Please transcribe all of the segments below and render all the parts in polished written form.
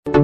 Hello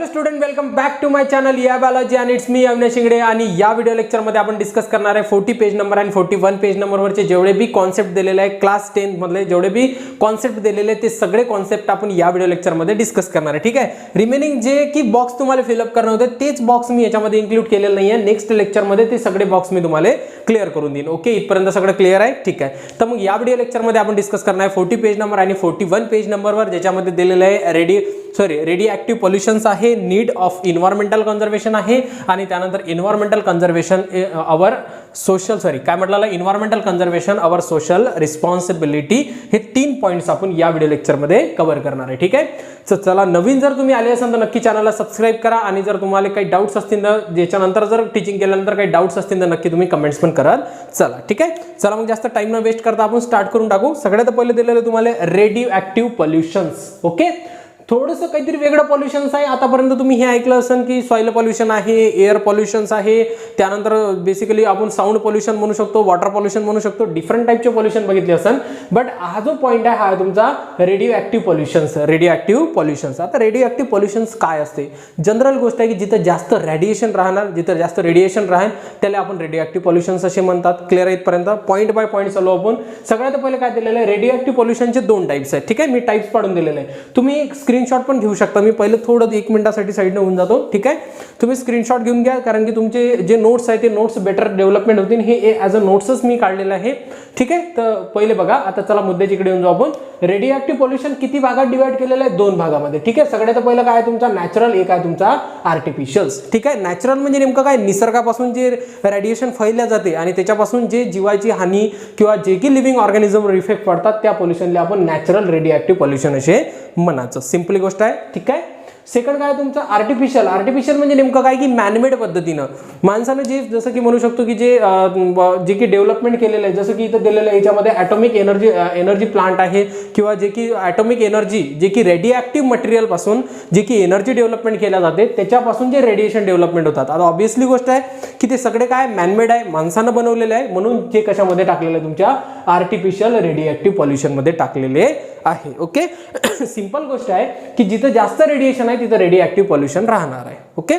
student, welcome back to my channel या बालाजी आणि it's me Avinash Shingade. आणि या व्हिडिओ लेक्चरमध्ये आपण डिस्कस करणार आहे 40 पेज नंबर आणि 41 पेज नंबरवरचे जेवढे बी कॉन्सेप्ट दिलेले आहे क्लास 10 मधले जेवढे बी कॉन्सेप्ट दिलेले ते सगळे कॉन्सेप्ट आपण या व्हिडिओ लेक्चरमध्ये डिस्कस करणार आहे. ठीक आहे, रिमेनिंग जे की बॉक्स तुम्हाला फिलअप करणार होते तेच बॉक्स मी याच्यामध्ये इन्क्लूड केलेलं नाही आहे. नेक्स्ट लेक्चरमध्ये ते सगळे बॉक्स मी तुम्हाला क्लिअर करून देईन. ओके, इथपर्यंत सगळं क्लिअर आहे. ठीक आहे, तर मग या व्हिडिओ लेक्चरमध्ये आपण डिस्कस करणार आहे 40 पेज नंबर आणि 41 पेज नंबरवर, ज्याच्यामध्ये दिलेलं आहे रेडिओ ऍक्टिव्ह पॉल्युशन्स आहे, नीड ऑफ इन्व्हायरमेंटल कन्झर्वेशन आहे आणि त्यानंतर इन्व्हायरमेंटल कन्झर्वेशन अवर सोशल काय म्हटलं environmental conservation our social responsibility. हे 3 पॉइंट्स आपण या व्हिडिओ लेक्चरमध्ये कव्हर करणार आहे. ठीक आहे, तर चला, नवीन जर तुम्ही आले असाल तर नक्की चॅनलला सबस्क्राईब करा आणि जर तुम्हाला काही डाऊट्स असतील तर ज्याच्यानंतर जर टीचिंग केल्यानंतर काही डाऊट्स असतील तर नक्की तुम्ही कमेंट्स पण कराल. चला ठीक आहे, चला मग जास्त टाइम न वेस्ट करता आपण स्टार्ट करून टाकू. सगळ्यात पहिले दिलेलं तुम्हाला रेडिओ ऍक्टिव्ह पॉल्युशन्स. ओके, थोडंसं काहीतरी वेगळं पॉल्युशन्स आहे. आतापर्यंत तुम्ही हे ऐकलं असेल की सॉइल पॉल्युशन आहे, एअर पॉल्युशन्स आहे, त्यानंतर बेसिकली आपण साऊंड पॉल्युशन म्हणू शकतो, वॉटर पॉल्युशन म्हणू शकतो, डिफरंट टाईपचे पॉल्युशन बघितले असेल. बट हा जो पॉईंट आहे हा आहे तुमचा रेडिओ ऍक्टिव्ह पॉल्युशन्स. रेडिओ ऍक्टिव्ह पॉल्युशन्स, आता रेडिओ ऍक्टिव्ह पॉल्युशन्स काय असते? जनरल गोष्ट आहे की जिथं जास्त रेडिएशन राहणार, जिथं जास्त रेडिएशन राहील त्याला आपण रेडिओ ऍक्टिव्ह पॉल्युशन्स असे म्हणतात. क्लिअर आहे इथपर्यंत? पॉईंट बाय पॉईंट चालू आपण. सगळ्यात पहिले काय दिलेलं आहे, रेडिओ ऍक्टिव्ह पॉल्युशनचे 2 टाइप्स आहेत. ठीक आहे, मी टाइप्स पाडून दिलेले आहे, तुम्ही स्क्रीनशॉट पण घेऊ शकता. मी पहिले थोडं 1 मिनिटासाठी साईडने होऊन जातो. ठीक आहे, तुम्ही स्क्रीनशॉट घेऊन घ्या, कारण की तुमचे जे नोट्स आहेत ते नोट्स बेटर डेव्हलपमेंट होतील. हे ॲज अ नोट्सच मी काढलेलं आहे. ठीक आहे, तर पहिले बघा. आता चला मुद्द्याच्या इकडे येऊन जाऊ आपण. रेडिओ ऍक्टिव्ह पॉल्युशन किती भागात डिवाइड केलेलं आहे? 2 भागामध्ये. ठीक आहे, सगळ्यात पहिलं काय आहे तुमचा नॅचरल, एक आहे तुमचा आर्टिफिशियल्स. ठीक आहे, नॅचरल म्हणजे नेमकं काय? निसर्गापासून जे रेडिएशन फैलल्या जाते आणि त्याच्यापासून जे जीवाची हानी किंवा जे की लिव्हिंग ऑर्गॅनिझमवर इफेक्ट पडतात त्या पॉल्युशनला आपण नॅचरल रेडिओ ऍक्टिव्ह पॉल्युशन असे म्हणायचं. सिंपली गोष्ट आहे. ठीक आहे, सेकंड काय तुमचं आर्टिफिशियल. आर्टिफिशियल म्हणजे नेमकं काय की मॅनमेड पद्धतीनं माणसानं जे जसं की म्हणू शकतो की जे की डेव्हलपमेंट केलेलं आहे, जसं की इथं दिलेलं आहे याच्यामध्ये ॲटॉमिक एनर्जी प्लांट आहे किंवा जे की ॲटॉमिक एनर्जी जे की रेडिओ ऍक्टिव्ह मटेरियल पासून जे की एनर्जी डेव्हलपमेंट केल्या जाते त्याच्यापासून जे रेडिएशन डेव्हलपमेंट होतात. आता ऑब्व्हियसली गोष्ट आहे की ते सगळे काय मॅनमेड आहे, माणसानं बनवलेलं आहे, म्हणून ते कशामध्ये टाकलेलं आहे तुमच्या आर्टिफिशियल रेडिओ ऍक्टिव्ह पॉल्युशनमध्ये टाकलेले आहे. ओके, सिंपल गोष्ट आहे की जिथं जास्त रेडिएशन आहे तिथं रेडिओ ऍक्टिव्ह पॉल्युशन राहणार आहे. ओके,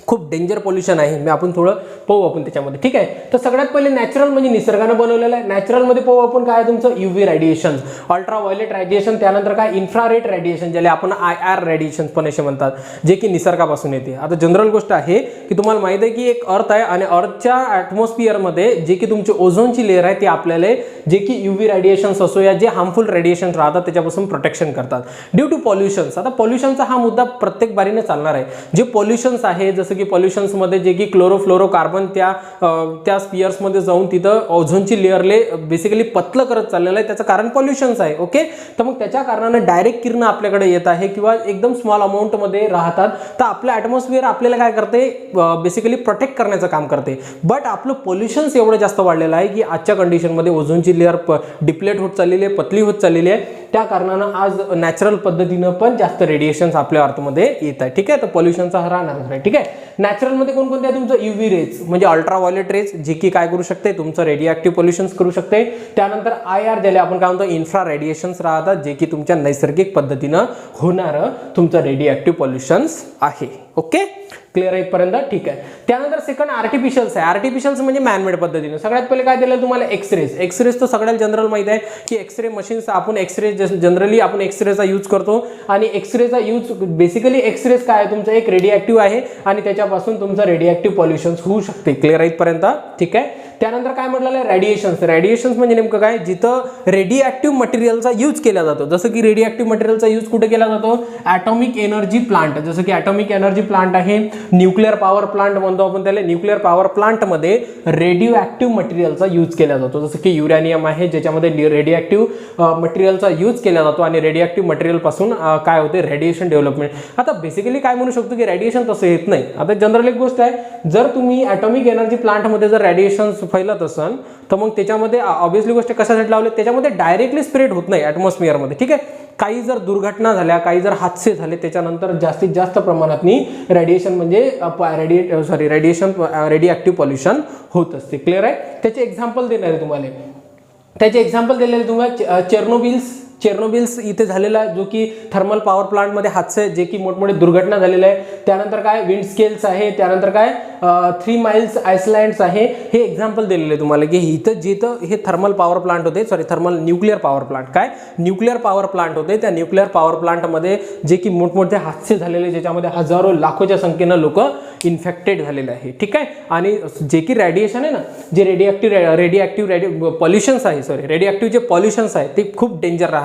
खूप डेंजर पॉल्युशन आहे, मी आपण थोडं पाहू आपण त्याच्यामध्ये. ठीक आहे, तर सगळ्यात पहिले नॅचरल म्हणजे निसर्गानं बनवलेलं आहे. नॅचरलमध्ये पाहू आपण काय तुमचं UV radiation, ultra violet radiation, त्यानंतर काय इन्फ्रारेड रेडिएशन ज्याला आपण IR रेडिएशन पण असे म्हणतात, जे की निसर्गापासून येते. आता जनरल गोष्ट आहे की तुम्हाला माहिती आहे की एक अर्थ आहे आणि अर्थच्या ॲटमॉस्फिअरमध्ये जे की तुमची ओझोनची लेअर आहे ती आपल्याला जे की UV रेडिएशन्स असो या जे हार्मफुल रेडिएशन राहतात त्याच्यापासून प्रोटेक्शन करतात ड्यू टू पॉल्युशन्स. आता पॉल्युशनचा हा मुद्दा प्रत्येक बारीने चालणार आहे. जे पॉल्युशन्स आहे जसं की पॉल्युशन्स मध्ये जे की क्लोरोफ्लोरोकार्बन त्या स्पियर्स मध्ये जाऊन तिथं ओझोनची लेअरले बेसिकली पतलं करत चाललेलं आहे, त्याचं कारण पॉल्युशन्स आहे. ओके, तर मग त्याच्या कारणाने डायरेक्ट किरण आपल्याकडे येत आहे किंवा एकदम स्मॉल अमाऊंट मध्ये राहतात, तर आपलं ॲटमॉस्फिअर आपल्याला काय करते बेसिकली प्रोटेक्ट करण्याचं काम करते. बट आपलं पॉल्युशन्स एवढं जास्त वाढलेलं आहे की आजच्या कंडिशनमध्ये ओझोनची लेअर डिप्लेट होत चाललेली आहे, पतली होत चाललेली आहे. त्या कारणानं आज नॅचरल पद्धतीनं पण जास्त रेडिएशन्स आपल्या अर्थमध्ये येत आहे. ठीक आहे, तर पॉल्युशनचा हा राहणारच आहे. ठीक आहे, नॅचरलमध्ये कोणकोणते आहे तुमचं UV रेज म्हणजे अल्ट्रा व्हायोलेट रेज जे की काय करू शकते तुमचं रेडिओ ऍक्टिव्ह पॉल्युशन्स करू शकते. त्यानंतर IR ज्याला आपण काय म्हणतो इन्फ्रा रेडिएशन्स राहतात, जे की तुमच्या नैसर्गिक पद्धतीनं होणारं तुमचं रेडिओ ऍक्टिव्ह पॉल्युशन्स आहे. ओके, क्लिअर आहे इथपर्यंत? ठीक आहे, त्यानंतर सेकंड आर्टिफिशियल्स आहे. आर्टिफिशियल्स म्हणजे मॅनमेड पद्धतीने. सगळ्यात पहिले काय दिलं तुम्हाला एक्सरेज. एक्सरेज तर सगळ्यात जनरल माहिती आहे की एक्सरे मशीन्स आपण एक्सरे जनरली आपण एक्सरेचा यूज करतो आणि एक्सरेचा यूज बेसिकली एक्सरेज काय आहे तुमचं एक रेडिओ ऍक्टिव्ह आहे आणि त्याच्यापासून तुमचं रेडिओ ऍक्टिव्ह पॉल्युशन्स होऊ शकते. क्लिअर आहे इथपर्यंत? ठीक आहे, त्यानंतर काय म्हटलेलं आहे रेडिएशन्स. रेडिएशन्स म्हणजे नेमकं काय? जिथं रेडिओ ऍक्टिव्ह मटेरियलचा यूज केला जातो. जसं की रेडिओ ऍक्टिव्ह मटेरियलचा यूज कुठे केला जातो? Atomic energy plant. जसं की ॲटॉमिक एनर्जी प्लांट आहे, न्यूक्लिअर पॉवर प्लांट म्हणतो आपण त्याला. न्यूक्लिअर पॉवर प्लांटमध्ये रेडिओ ऍक्टिव्ह मटेरियलचा यूज केला जातो. जसं की युरॅनियम आहे ज्याच्यामध्ये रेडिओ ऍक्टिव्ह मटेरियलचा यूज केला जातो आणि रेडिओ ऍक्टिव्ह मटेरियल पासून काय होते रेडिएशन डेव्हलपमेंट. आता बेसिकली काय म्हणू शकतो की रेडिएशन तसं येत नाही. आता जनरल एक गोष्ट आहे, जर तुम्ही ॲटॉमिक एनर्जी प्लांटमध्ये जर रेडिएशन फैलत असाल तर मग त्याच्यामध्ये ऑब्व्हियसली गोष्ट कशासाठी लावले त्याच्यामध्ये डायरेक्टली स्प्रेड होत नाही ॲटमॉस्फिअरमध्ये. ठीक आहे, काही जर दुर्घटना झाल्या, काही जर हादसे झाले, त्याच्यानंतर जास्तीत जास्त प्रमाणात रेडिएशन म्हणजे रेडिएक्टिव्ह पॉल्युशन होत असते. क्लिअर आहे. त्याचे एक्झाम्पल देणार आहे तुम्हाला. त्याचे एक्झाम्पल दिलेले तुम्हाला चेर्नोबिल्स इथे झालेला जो की थर्मल पॉवर प्लांटमध्ये हादसे जे की मोठमोठे दुर्घटना झालेले आहे. त्यानंतर काय विंड स्केल्स आहे, त्यानंतर काय 3 माइल्स आयसलँड्स आहे. हे एक्झाम्पल दिलेले तुम्हाला की इथं जिथं हे थर्मल पॉवर प्लांट होते, थर्मल न्यूक्लिअर पॉवर प्लांट, काय न्यूक्लिअर पॉवर प्लांट होते. त्या न्यूक्लिअर पॉवर प्लांटमध्ये जे की मोठमोठे हादसे झालेले, ज्याच्यामध्ये हजारो लाखोच्या संख्येनं लोक इन्फेक्टेड झालेले आहे. ठीक आहे. आणि जे की रेडिएशन आहे ना, जे रेडिएक्टिव्ह पॉल्युशन्स आहे, रेडिएक्टिव्ह जे पॉल्युशन्स आहे ते खूप डेंजर राहते.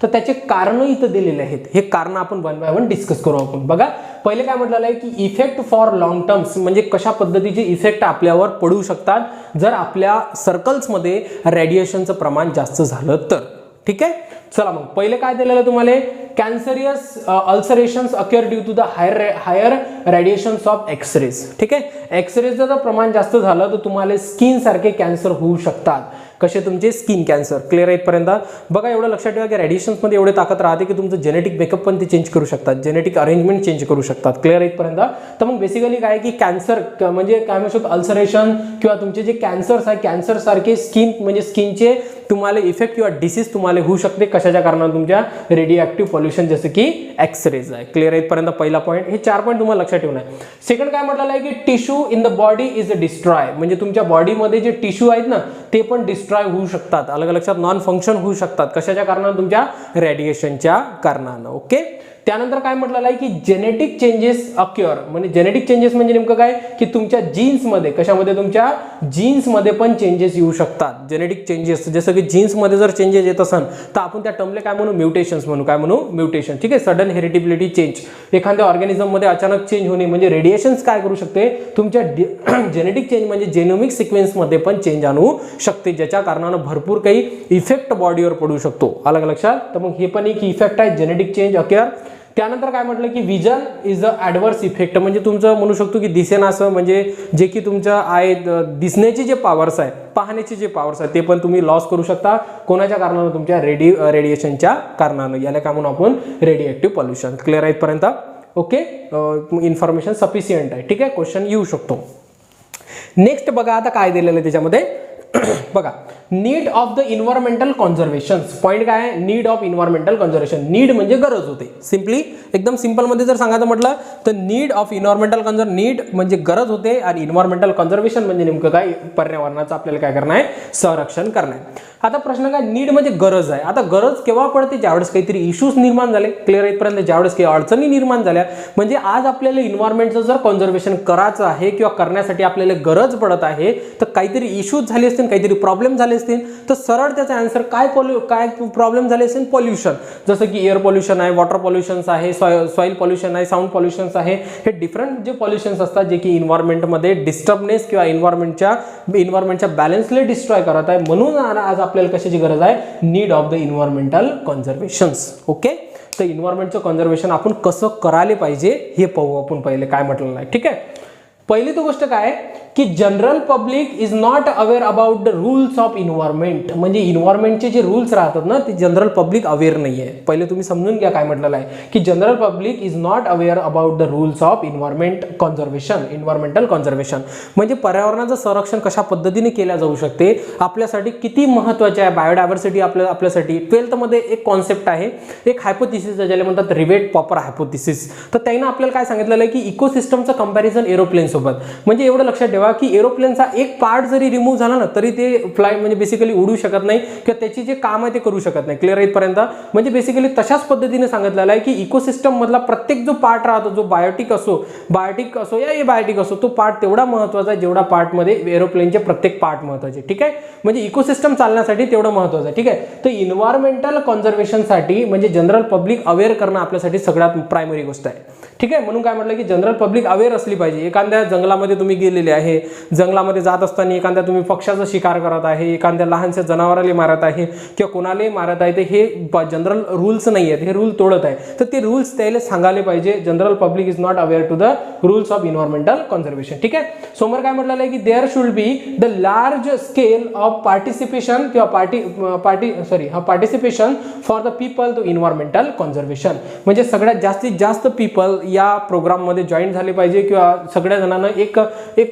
तर त्याचे कारण इथं दिलेले आहेत. हे कारण आपण वन बाय वन डिस्कस करू. आपण बघा, पहिले काय म्हटलेलं आहे की इफेक्ट फॉर लॉंग टर्म्स, म्हणजे कशा पद्धतीचे इफेक्ट आपल्यावर पडू शकतात जर आपल्या सर्कल्समध्ये रेडिएशनचं प्रमाण जास्त झालं तर. ठीक आहे. चला मग पहिले काय दिलेलं आहे तुम्हाला, cancerous ulcerations occur due to the higher radiations of x-rays. ठीक आहे. एक्सरेजचं जर प्रमाण जास्त झालं तर तुम्हाला स्किन सारखे कॅन्सर होऊ शकतात. कसे तुमचे स्किन कॅन्सर. क्लिअर आहे इथपर्यंत. बघा, एवढं लक्षात ठेवा की रेडिएशन्समध्ये एवढे ताकद राहते की तुमचं जेनेटिक मेकअप पण ते चेंज करू शकतात, जेनेटिक अरेंजमेंट चेंज करू शकतात. क्लिअर आहे इथपर्यंत. तर मग बेसिकली काय की कॅन्सर म्हणजे काय म्हणू शकतो, अल्सरेशन किंवा तुमचे जे कॅन्सर्स आहे, कॅन्सर सारखे स्किन म्हणजे स्किनचे तुम्हाला इफेक्ट किंवा डिसीज तुम्हाला होऊ शकते. कशाच्या कारणाने, तुमच्या रेडिएक्टिव्ह पॉल्युशन जसं की एक्सरेज आहे. क्लिअर आहे इथपर्यंत पहिला पॉईंट. हे 4 पॉईंट तुम्हाला लक्षात ठेवणं आहे. सेकंड काय म्हटलेलं आहे की tissue in the body is destroy, म्हणजे तुमच्या बॉडीमध्ये जे टिश्यू आहेत ना ते पण डिस्ट्रॉय होऊ शकतात. अलग लक्षात, नॉन फंक्शन होऊ शकतात. कशाच्या कारणाने, तुमच्या रेडिएशनच्या कारणानं. ओके. त्यानंतर काय म्हटलेलं आहे की जेनेटिक चेंजेस अक्युअर, म्हणजे जेनेटिक चेंजेस म्हणजे नेमकं काय की तुमच्या जीन्समध्ये, कशामध्ये, तुमच्या जीन्समध्ये पण चेंजेस येऊ शकतात. जेनेटिक चेंजेस, जसं की जीन्समध्ये जर चेंजेस येत असेल तर आपण त्या टर्मला काय म्हणू, म्युटेशन्स म्हणू. काय म्हणू, म्युटेशन. ठीक आहे. सडन हेरिडिबिलिटी चेंज, एखाद्या ऑर्गॅनिझममध्ये अचानक चेंज होणे, म्हणजे रेडिएशन्स काय करू शकते, तुमच्या जेनेटिक चेंज म्हणजे जेनोमिक सिक्वेन्समध्ये पण चेंज आणू शकते, ज्याच्या कारणानं भरपूर काही इफेक्ट बॉडीवर पडू शकतो. अलग लक्षात. तर मग हे पण एक इफेक्ट आहे, जेनेटिक चेंज अक्युअर. त्यानंतर काय म्हटलं की vision is a adverse effect, म्हणजे तुमचं म्हणू शकतो की दिसेना असं, म्हणजे जे की तुमचं दिसण्याचे जे पॉवर्स आहे, पाहण्याचे जे पॉवर्स आहे ते पण तुम्ही लॉस करू शकता. कोणाच्या कारणानं, तुमच्या रेडिएशनच्या कारणानं. याला काय म्हणून आपण, रेडिएक्टिव्ह पॉल्युशन. क्लिअर आहे इथपर्यंत. ओके. इन्फॉर्मेशन सफिशियंट आहे. ठीक आहे. क्वेश्चन येऊ शकतो. नेक्स्ट बघा, आता काय दिलेलं आहे त्याच्यामध्ये बघा, need of the environmental conservation. Point काय आहे, need of environmental conservation. Need म्हणजे गरज होते. सिम्पली एकदम सिंपल मध्ये जर सांगायचं म्हटलं तर नीड ऑफ इन्व्हायरमेंटल नीड म्हणजे गरज होते, आणि इन्व्हायरमेंटल कॉन्झर्वेशन म्हणजे नेमकं काय, पर्यावरणाचं आपल्याला काय करणं आहे, संरक्षण करणं आहे. आता प्रश्न काय, नीड म्हणजे गरज आहे. आता गरज केव्हा पडते, ज्यावेळेस काहीतरी इश्यूज निर्माण झाले. क्लिअर इथपर्यंत. ज्यावेळेस काही अडचणी निर्माण झाल्या, म्हणजे आज आपल्याला इन्व्हायरमेंटचं जर कॉन्झर्वेशन करायचं आहे किंवा करण्यासाठी आपल्याला गरज पडत आहे, तर काहीतरी इश्यूज झाले असतील, काहीतरी प्रॉब्लेम झाले असतील, तर सरळ त्याचा आन्सर काय प्रॉब्लेम झाले असेल, पॉल्युशन. जसं की एअर पॉल्युशन आहे, वॉटर पॉल्युशन्स आहे, सॉइल पॉल्युशन आहे, साऊंड पॉल्युशन्स आहे. हे डिफरंट जे पॉल्युशन्स असतात जे की इन्व्हायरमेंटमध्ये डिस्टर्बनेस किंवा इन्व्हायरमेंटच्या बॅलन्सला डिस्ट्रॉय करत आहे. म्हणून आज आपल्याला कशाची गरज आहे, need of the environmental conservations. Okay. तर इन्व्हायरमेंटचं कॉन्झर्वेशन आपण कसं करायला पाहिजे हे पाहू आपण पहिले. काय म्हटलेलं आहे. ठीक आहे. पहिली तो गोष्ट काय की general public is not aware about the rules of environment, म्हणजे इन्व्हायरमेंटचे जे रूल्स राहतात ना ते जनरल पब्लिक अवेअर नाही आहे. पहिले तुम्ही समजून घ्या काय म्हटलेलं आहे की general public is not aware about the rules of environmental conservation. म्हणजे पर्यावरणाचं संरक्षण कशा पद्धतीने केल्या जाऊ शकते, आपल्यासाठी किती महत्त्वाचे आहे. बायोडायव्हर्सिटी आपल्यासाठी 12th मध्ये एक कॉन्सेप्ट आहे, एक हायपोथिसिस ज्याला म्हणतात रिवेट पॉपर हायपोथिसिस. तर त्यानं आपल्याला काय सांगितलेलं आहे की इकोसिस्टमचं कंपॅरिझन एरोप्लेन सोबत. म्हणजे एवढं लक्षात ठेवा की एरोप्लेनचा एक पार्ट जरी रिमूव्ह झाला ना तरी ते फ्लाय म्हणजे बेसिकली उडू शकत नाही किंवा त्याची जे काम आहे ते करू शकत नाही. क्लिअर इथपर्यंत. म्हणजे बेसिकली तशाच पद्धतीने सांगितलेलं आहे की इकोसिस्टम मधला प्रत्येक जो पार्ट राहतो, जो बायोटिक असो या एबायोटिक असो, तो पार्ट तेवढा महत्त्वाचा आहे जेवढा पार्टमध्ये एरोप्लेनचे प्रत्येक पार्ट महत्त्वाचे. ठीक आहे. म्हणजे इकोसिस्टम चालण्यासाठी तेवढं महत्त्वाचं आहे. ठीक आहे. तर इन्व्हायरमेंटल कॉन्झर्वेशनसाठी म्हणजे जनरल पब्लिक अवेअर करणं आपल्यासाठी सगळ्यात प्रायमरी गोष्ट आहे. ठीक आहे. म्हणून काय म्हटलं की जनरल पब्लिक अवेअर असली पाहिजे. एखाद्या जंगलामध्ये तुम्ही गेलेले आहे, जंगलामध्ये जात असताना एखाद्या तुम्ही पक्ष्याचा शिकार करत आहे, एखाद्या लहानशा जनावराला मारत आहे किंवा कोणालाही मारत आहे, तर हे जनरल रूल्स नाही आहेत, हे रूल तोडत आहे. तर ते रूल्स त्याला सांगायला पाहिजे. General public is not aware to the rules of environmental conservation. ठीक आहे. समोर काय म्हटलेलं आहे की there should be the large scale of participation किंवा participation for the people to environmental conservation. म्हणजे सगळ्यात जास्तीत जास्त पीपल या प्रोग्राममध्ये जॉईन झाले पाहिजे किंवा सगळ्या जणांना एक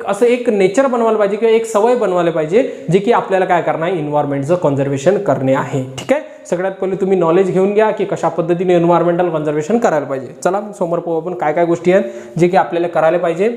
असं एक नेचर बनवायला पाहिजे किंवा एक सवय बनवायला पाहिजे जे की आपल्याला काय करणार आहे, इन्व्हायरमेंटचं कन्झर्वेशन करणे आहे. ठीक आहे. सगळ्यात पहिले तुम्ही नॉलेज घेऊन घ्या की कशा पद्धतीने एन्व्हायरमेंटल कन्झर्वेशन करायला पाहिजे. चला समोर पाहू आपण काय काय गोष्टी आहेत जे की आपल्याला करायला पाहिजे.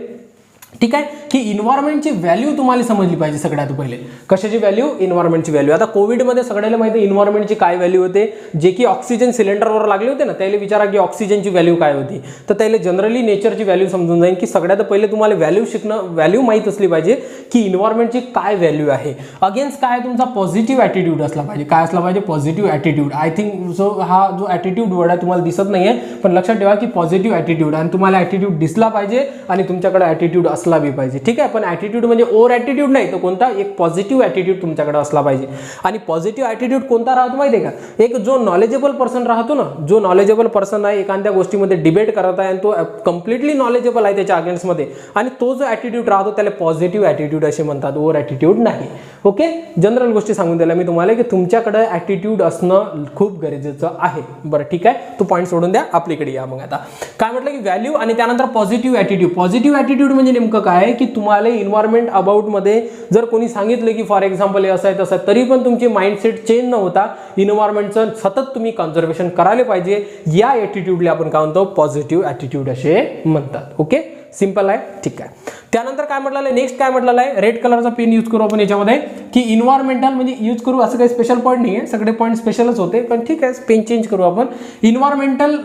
ठीक आहे. की इन्व्हायरमेंटची व्हॅल्यू तुम्हाला समजली पाहिजे. सगळ्यात पहिले कशाची व्हॅल्यू, इन्व्हायरमेंटची व्हॅल्यू. आता कोविडमध्ये सगळ्याला माहिती आहे इन्व्हायरमेंटची काय व्हॅल्यू होते. जे की ऑक्सिजन सिलेंडरवर लागले होते ना, त्याला विचारा की ऑक्सिजनची व्हॅल्यू काय होती, तर त्याला जनरली नेचरची व्हॅल्यू समजून जाईल. की सगळ्यात पहिले तुम्हाला व्हॅल्यू माहीत असली पाहिजे की इन्व्हायरमेंटची काय व्हॅल्यू आहे. अगेन्स्ट काय तुमचा पॉझिटिव्ह ॲटिट्यूड असला पाहिजे. काय असला पाहिजे, positive attitude. I think so हा जो ॲटिट्यूड वर्ड आहे तुम्हाला दिसत नाही आहे, पण लक्षात ठेवा की पॉझिटिव्ह ॲटिट्यूड, आणि तुम्हाला ॲटिट्यूड दिसला पाहिजे आणि तुमच्याकडे ॲटिट्यूड असला बी पाहिजे. ठीक आहे. पण ॲटिट्यूड म्हणजे ओव्हर ॲटिट्यूड नाही, तर कोणता, एक पॉझिटिव्ह ॲटिट्यूड तुमच्याकडे असला पाहिजे. आणि पॉझिटिव्ह ॲटिट्यूड कोणता राहतो माहिती आहे का, एक जो नॉलेजेबल पर्सन राहतो ना, जो नॉलेजेबल पर्सन आहे, एखाद्या गोष्टीमध्ये डिबेट करत आहे आणि तो कम्प्लिटली नॉलेजेबल आहे त्याच्या अगेन्स्टमध्ये, आणि तो जो ॲटिट्यूड राहतो त्याला पॉझिटिव्ह ॲटिट्यूड असे म्हणतात, ओव्हर ॲटिट्यूड नाही. ओके. जनरल गोष्टी सांगून दिल्या मी तुम्हाला की तुमच्याकडे ॲटिट्यूड असणं खूप गरजेचं आहे. बरं ठीक आहे, तो पॉईंट सोडून द्या, आपल्याकडे या. मग आता काय म्हटलं की व्हॅल्यू आणि त्यानंतर पॉझिटिव्ह ॲटिट्यूड. पॉझिटिव्ह ॲटिट्यूड म्हणजे नेमकं काय की तुम्हाला इन्व्हायरमेंट अबाउट मध्ये जर कोणी सांगितलं की फॉर एक्झाम्पल हे असं आहे तसं, तरी पण तुमची माइंडसेट चेंज न होता इन्व्हायरमेंटचं सतत तुम्ही कन्झर्वेशन करायला पाहिजे. या ॲटिट्यूडला आपण काय म्हणतो, पॉझिटिव्ह ॲटिट्यूड असे म्हणतात. ओके, सिंपल आहे. ठीक आहे. त्यानंतर काय म्हटलेलं आहे, नेक्स्ट काय म्हटलेलं आहे, रेड कलरचा पेन यूज करू आपण याच्यामध्ये, की इन्व्हायरमेंटल म्हणजे यूज करू असं काही स्पेशल पॉईंट नाही आहे, सगळे पॉईंट स्पेशलच होते, पण ठीक आहे पेन चेंज करू आपण. इन्व्हायरमेंटल,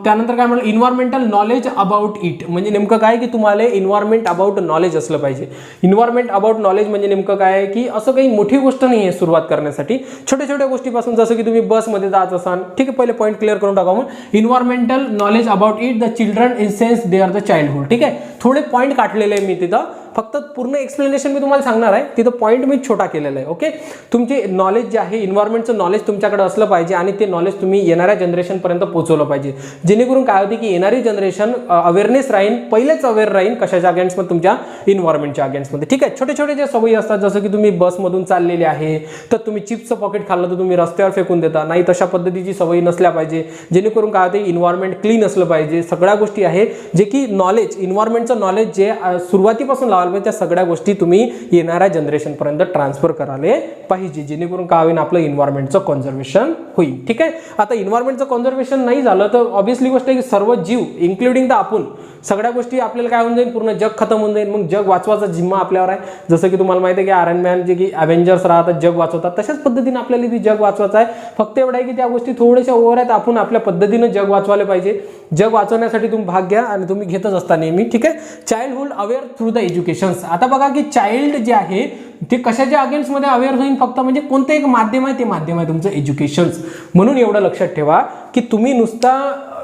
त्यानंतर काय म्हटलं, इन्व्हायरमेंटल नॉलेज अबाउट इट. म्हणजे नेमकं काय की तुम्हाला इन्व्हायरमेंट अबाउट नॉलेज असलं पाहिजे. इन्व्हायरमेंट अबाउट नॉलेज म्हणजे नेमकं काय आहे की असं काही मोठी गोष्ट नाही आहे सुरुवात करण्यासाठी, छोट्या छोट्या गोष्टीपासून, जसं की तुम्ही बसमध्ये जात असाल. ठीक आहे, पहिले पॉईंट क्लिअर करून टाका. मग environmental knowledge about it the children in sense they are the childhood. ठीक आहे, थोडे पॉईंट काढलेले मी तिथं, फक्त पूर्ण एक्सप्लेनेशन मी तुम्हाला सांगणार आहे, तिथं पॉईंट मी छोटा केलेला आहे. ओके. तुमचे नॉलेज जे आहे, इन्व्हायरमेंटचं नॉलेज तुमच्याकडे असलं पाहिजे आणि ते नॉलेज तुम्ही येणाऱ्या जनरेशनपर्यंत पोहोचवलं पाहिजे, जेणेकरून काय होते की येणारी जनरेशन अवेअरनेस राहील, पहिलेच अवेअर राहील कशाच्या अगेन्स्टमध्ये, तुमच्या इन्व्हायरमेंटच्या अगेन्स्टमध्ये. ठीक आहे. छोटे छोटे जे सवयी असतात, जसं की तुम्ही बसमधून चाललेले आहे तर तुम्ही चिप्सचं पॉकेट खाल्लं तर तुम्ही रस्त्यावर फेकून देता नाही, तशा पद्धतीची सवयी नसल्या पाहिजे, जेणेकरून काय होते इन्व्हायरमेंट क्लीन असलं पाहिजे. सगळ्या गोष्टी आहे जे की नॉलेज, इन्व्हायरमेंटचं नॉलेज जे सुरुवातीपासून लावायला पाहिजे, त्या सगळ्या गोष्टी तुम्ही येणाऱ्या जनरेशनपर्यंत ट्रान्सफर करायला पाहिजे, जेणेकरून काय होईल आपलं इन्व्हायरमेंटचं कन्झर्वेशन होईल. ठीक आहे. आता इन्व्हायरमेंटचं कन्झर्वेशन नाही झालं तर ऑब्व्हियसली गोष्ट आहे की सर्व जीव इन्क्लुडिंग द आपण, सगळ्या गोष्टी आपल्याला काय होऊन जाईल, पूर्ण जग खतम होऊन जाईल. मग जग वाचवायचा जिम्मा आपल्यावर आहे. जसं की तुम्हाला माहिती आहे की आयरन मॅन जे की अव्हेंजर्स राहतात, जग वाचवतात, तशाच पद्धतीने आपल्याला ती जग वाचवायचं आहे. फक्त एवढं आहे की त्या गोष्टी थोड्याशा ओव्हर आहेत, आपण आपल्या पद्धतीनं जग वाचवायला पाहिजे. जग वाचवण्यासाठी तुम्ही भाग घ्या आणि तुम्ही घेतच असता नेहमी. ठीक आहे. Childhood aware through the education. आता बघा की चाइल्ड जे आहे ते कशाच्या अगेन्स्टमध्ये अवेअर होईल, फक्त म्हणजे कोणतं एक माध्यम आहे, ते माध्यम आहे तुमचं एज्युकेशन. म्हणून एवढं लक्षात ठेवा की तुम्ही नुसता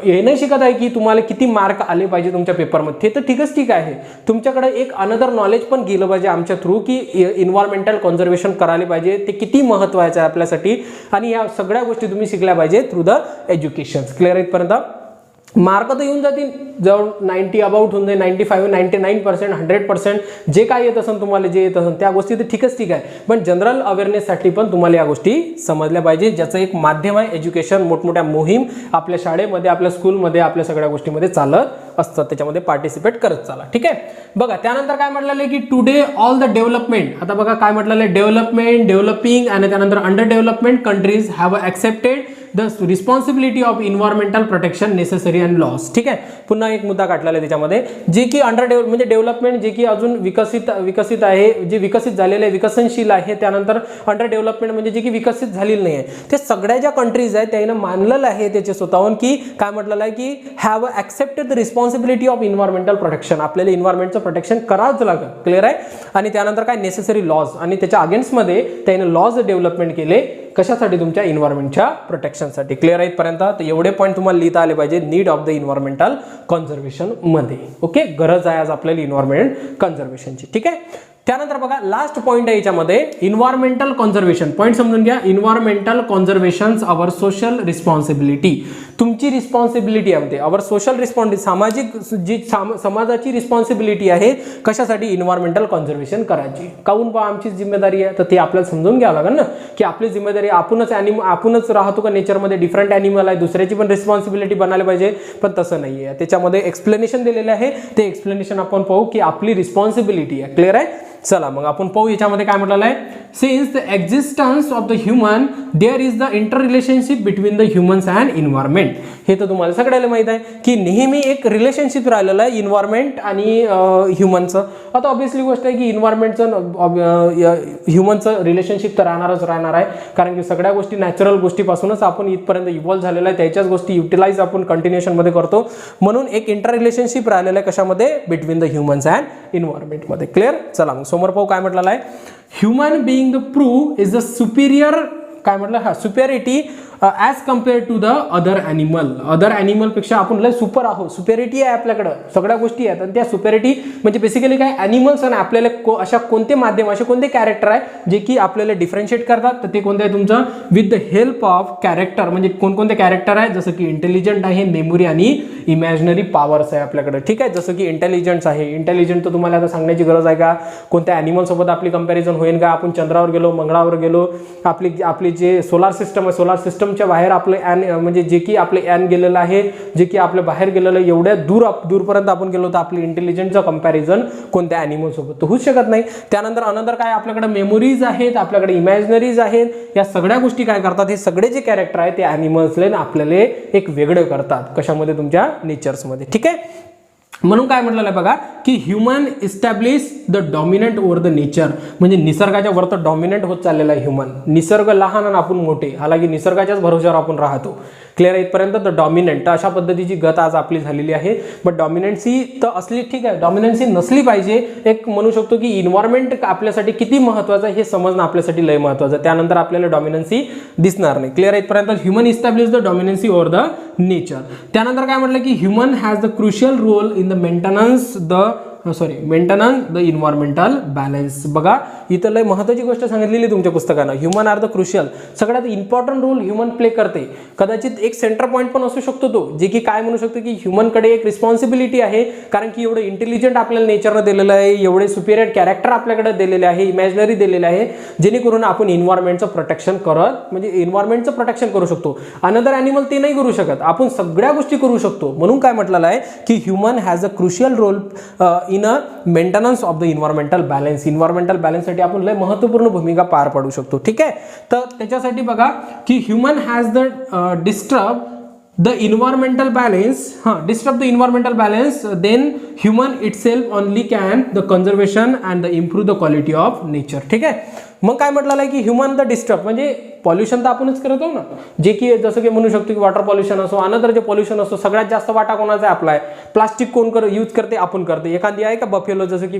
हे नाही शिकत आहे की तुम्हाला किती मार्क आले पाहिजे तुमच्या पेपरमध्ये, ते तर ठीकच ठीक आहे, तुमच्याकडे एक अनदर नॉलेज पण गेलं पाहिजे आमच्या थ्रू की इन्व्हायरमेंटल कन्झर्वेशन करायला पाहिजे, ते किती महत्त्वाचं आहे आपल्यासाठी, आणि या सगळ्या गोष्टी तुम्ही शिकल्या पाहिजे थ्रू द एज्युकेशन. क्लिअर आहे इथपर्यंत. मार्क तर येऊन जातील, जवळ 90 अबाउट होऊन जाईल, 95, 99%, 100% जे काय येत असेल तुम्हाला, जे येत असेल त्या गोष्टी तर ठीकच ठीक आहे, पण जनरल अवेअरनेससाठी पण तुम्हाला या गोष्टी समजल्या पाहिजे, ज्याचं एक माध्यम आहे एज्युकेशन. मोठमोठ्या मोहीम आपल्या शाळेमध्ये, आपल्या स्कूलमध्ये, आपल्या सगळ्या गोष्टीमध्ये चालत असतात, त्याच्यामध्ये पार्टिसिपेट करत चाला. ठीक आहे. बघा त्यानंतर काय म्हटलेलं आहे की टुडे ऑल द डेव्हलपमेंट. आता बघा काय म्हटलेलं आहे, डेव्हलपमेंट, डेव्हलपिंग आणि त्यानंतर under development countries have accepted the responsibility of environmental protection necessary and loss. ठीक आहे. पुन्हा एक मुद्दा काढलेला आहे त्याच्यामध्ये, जे की अंडर म्हणजे डेव्हलपमेंट जे की अजून विकसित आहे, जे विकसित झालेले आहे, विकसनशील आहे. त्यानंतर अंडर डेव्हलपमेंट म्हणजे जे की विकसित झालेलं नाही आहे, ते सगळ्या ज्या कंट्रीज आहेत त्यानं मानलेलं आहे त्याचे स्वतःहून की काय म्हटलेलं आहे की have accepted the responsibility of environmental protection. आपल्याला इन्व्हायरमेंटचं प्रोटेक्शन करावंच लागेल. क्लिअर आहे. आणि त्यानंतर काय नेसेसरी लॉज, आणि त्याच्या अगेन्स्टमध्ये त्यानं लॉज डेव्हलपमेंट केले कशासाठी तुमच्या इन्व्हायरमेंटच्या प्रोटेक्शनसाठी. क्लिअर आहे इथपर्यंत. तर एवढे पॉईंट तुम्हाला लिहिता आले पाहिजे need of the environmental conservation मध्ये. ओके, गरज आहे आज आपल्याला इन्व्हायरमेंट कन्झर्वेशनची. ठीक आहे. त्यानंतर बघा लास्ट पॉइंट आहे याच्यामध्ये इन्व्हायरमेंटल कॉन्झर्वेशन. पॉइंट समजून घ्या. Environmental conservation our social responsibility. तुमची रिस्पॉन्सिबिलिटी आहे अवर सोशल रिस्पॉन्सिबिलिटी, सामाजिक जी समाजाची रिस्पॉन्सिबिलिटी आहे कशासाठी इन्व्हायरमेंटल कॉन्झर्वेशन करायची. काहून बा आमची जिम्मेदारी आहे. तर ते आपल्याला समजून घ्यावं लागेल ना की आपली जिम्मेदारी आपणच राहतो का नेचरमध्ये. डिफरंट ॲनिमल आहे, दुसऱ्याची पण रिस्पॉन्सिबिलिटी बनायला पाहिजे, पण तसं नाही आहे. त्याच्यामध्ये एक्सप्लेनेशन दिलेलं आहे. ते एक्सप्लेनेशन आपण पाहू की आपली रिस्पॉन्सिबिलिटी आहे. क्लिअर आहे. चला मग आपण पाहू याच्यामध्ये काय म्हटलेलं आहे. Since the existence of the human there is the interrelationship between the humans and environment. हे तर तुम्हाला सगळ्याला माहित आहे की नेहमी एक रिलेशनशिप राहिलेलं आहे इन्व्हायरमेंट आणि ह्युमनचं. आता ऑब्व्हियसली गोष्ट आहे की इन्व्हायरमेंटचं ह्युमनचं रिलेशनशिप तर राहणार आहे, कारण की सगळ्या गोष्टी नॅचरल गोष्टीपासूनच आपण इथपर्यंत इव्हॉल्व्ह झालेला आहे. त्याच्याच गोष्टी युटिलाइज आपण कंटिन्युएशनमध्ये करतो. म्हणून एक इंटर रिलेशनशिप राहिलेलं आहे कशामध्ये, बिटवीन द ह्युमन्स अँड इन्व्हायरमेंटमध्ये. क्लिअर. चला मग समोर पाहू काय म्हटलेलं आहे. Human being the prove is the superior, काय म्हटलं, हा superiority as compare to the other animal. Other ॲनिमलपेक्षा आपण लय सुपर आहोत. सुपेरिटी आहे आपल्याकडं, सगळ्या गोष्टी आहेत. आणि त्या सुपेरिटी म्हणजे बेसिकली काय, ॲनिमल्स आणि आपल्याला अशा कोणते माध्यम, असे कोणते कॅरेक्टर आहे जे की आपल्याला डिफरन्शिएट करतात. तर ते कोणते आहे तुमचं, with the help of character. म्हणजे कोणकोणते कॅरेक्टर आहे, जसं की इंटेलिजंट आहे, मेमोरी आणि इमॅजिनरी पॉवर्स आहे आपल्याकडे. ठीक आहे. जसं की इंटेलिजन्स आहे. इंटेलिजंट तर तुम्हाला आता सांगण्याची गरज आहे का. कोणत्या ॲनिमलसोबत आपली कंपॅरिझन होईल का. आपण चंद्रावर गेलो, मंगळावर गेलो, आपली जे सोलार सिस्टम आहे, सोलार सिस्टमच्या बाहेर आपलं ॲन म्हणजे जे की आपले ॲन गेलेलं आहे, जे की आपल्या बाहेर गेलेलं आहे, एवढ्या दूरपर्यंत आपण गेलो तर आपली इंटेलिजन्सचं कंपॅरिझन कोणत्या ॲनिमलसोबत तर होऊच शकत नाही. त्यानंतर अनंतर काय, आपल्याकडे मेमोरीज आहेत, आपल्याकडे इमॅजिनरीज आहेत. या सगळ्या गोष्टी काय करतात, हे सगळे जे कॅरेक्टर आहे ते ॲनिमल्सला आपल्याला एक वेगळं करतात. कशामध्ये, तुमच्या नेचर्समध्ये. ठीक आहे. म्हणून काय म्हटलेलं आहे बघा की human establish the dominant over the nature. म्हणजे निसर्गाच्या वर तर डॉमिनंट होत चाललेला आहे ह्युमन. निसर्ग लहान आणि आपण मोठे, हालाकी निसर्गाच्याच भरोश्यावर आपण राहतो. क्लिअर आहे इथपर्यंत. तर डॉमिनंट अशा पद्धतीची गत आज आपली झालेली आहे. बट डॉमिनन्सी तर असली, ठीक आहे, डॉमिनन्सी नसली पाहिजे. एक म्हणू शकतो की इन्व्हायरमेंट आपल्यासाठी किती महत्त्वाचं आहे हे समजणं आपल्यासाठी लय महत्त्वाचं आहे. त्यानंतर आपल्याला डॉमिनन्सी दिसणार नाही. क्लिअर आहे इथपर्यंत. Human establish the dominancy over the nature. त्यानंतर काय म्हटलं की human has the crucial role in the maintenance the environmental balance. बघा इथं लय महत्त्वाची गोष्ट सांगितलेली तुमच्या पुस्तकानं. ह्युमन आर द क्रुशियल, सगळ्यात इम्पॉर्टंट रोल ह्युमन प्ले करते. कदाचित एक सेंटर पॉईंट पण असू शकतो तो, जे की काय म्हणू शकतो की ह्युमनकडे एक रिस्पॉन्सिबिलिटी आहे, कारण की एवढं इंटेलिजंट आपल्याला नेचरनं दिलेलं आहे, एवढे सुपिरियर कॅरेक्टर आपल्याकडे दिलेले आहे, इमॅजिनरी दिलेले आहे, जेणेकरून आपण इन्व्हायरमेंटचं प्रोटेक्शन करू शकतो. अनदर ॲनिमल ते नाही करू शकत, आपण सगळ्या गोष्टी करू शकतो. म्हणून काय म्हटलेलं आहे की human has a crucial role in a maintenance of the environmental balance. Environmental बॅलन्ससाठी आपण लय महत्त्वपूर्ण भूमिका पार पाडू शकतो. ठीक आहे. तर त्याच्यासाठी बघा की human has the disturb the environmental balance, disrupt the environmental balance, then human itself only can the conservation and the improve the quality of nature. ठीक आहे. मग काय म्हटलेलं आहे की ह्युमन द डिस्टर्ब म्हणजे पॉल्युशन तर आपणच करतो ना, जे की जसं की म्हणू शकतो की वॉटर पॉल्युशन असो, अनदर जे पॉल्युशन असो, सगळ्यात जास्त वाटा कोणाचा आहे आपला आहे. प्लास्टिक कोण यूज करते, आपण करते. एखादी आहे का बफेलो, जसं की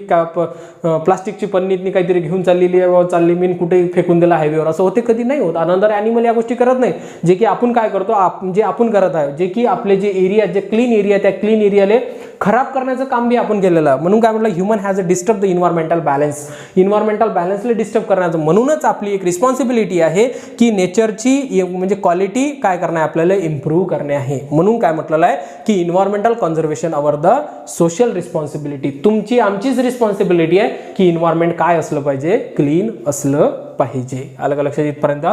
प्लास्टिकची पन्नीतनी काहीतरी घेऊन चाललेली आहे, चालली मीन कुठे फेकून दिला हायवेवर, असं होते कधी नाही होत. अनदर ॲनिमल या गोष्टी करत नाही. जे की आपण काय करतो, जे आपण करत आहे, जे की आपले जे एरिया, जे क्लीन एरिया, त्या क्लीन एरियाला खराब करण्याचं काम बी आपण केलेलं आहे. म्हणून काय म्हटलं, human has a disturb the environmental balance. Environmental बॅलन्सला डिस्टर्ब करण्याचं, म्हणूनच आपली एक रिस्पॉन्सिबिलिटी आहे की नेचरची म्हणजे क्वालिटी काय करणे, आपल्याला इम्प्रूव्ह करणे आहे. म्हणून काय म्हटलेलं आहे की environmental conservation our the social responsibility. तुमची आमचीच रिस्पॉन्सिबिलिटी आहे की इन्व्हायरमेंट काय असलं पाहिजे, क्लीन असलं पाहिजे. आलं का लक्षात? इथपर्यंत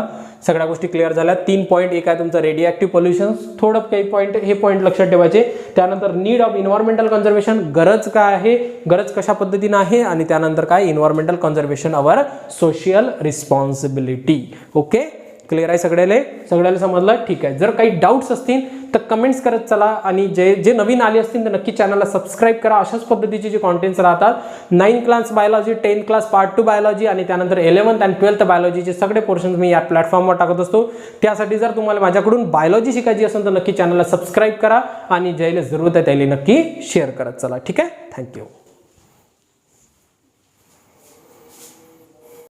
सगळ्या गोष्टी क्लिअर झाल्या. 3 पॉईंट. एक आहे तुमचं रेडिएक्टिव्ह पॉल्युशन, थोडं काही पॉईंट, हे पॉईंट लक्षात ठेवायचे. त्यानंतर नीड ऑफ इन्व्हायरमेंटल कन्झर्वेशन, गरज काय आहे, गरज कशा पद्धतीने आहे, आणि त्यानंतर काय environmental conservation our social responsibility. Okay, clear आहे सगळ्याला समजलं? ठीक आहे. जर काही डाऊट्स असतील तर कमेंट्स करत चला, आणि जे नवीन आले असतील तर नक्की चॅनलला सबस्क्राईब करा. अशाच पद्धतीचे जे कॉन्टेंट्स राहतात, 9th class biology, 10th class part 2 biology, आणि त्यानंतर 11th आणि 12th बायोलॉजीचे सगळे पोर्शन्स मी या प्लॅटफॉर्मवर टाकत असतो. त्यासाठी जर तुम्हाला माझ्याकडून बायोलॉजी शिकायची असेल तर नक्की चॅनलला सबस्क्राईब करा, आणि ज्याला जरूरत आहे त्याला नक्की शेअर करत चला. ठीक आहे. थँक्यू.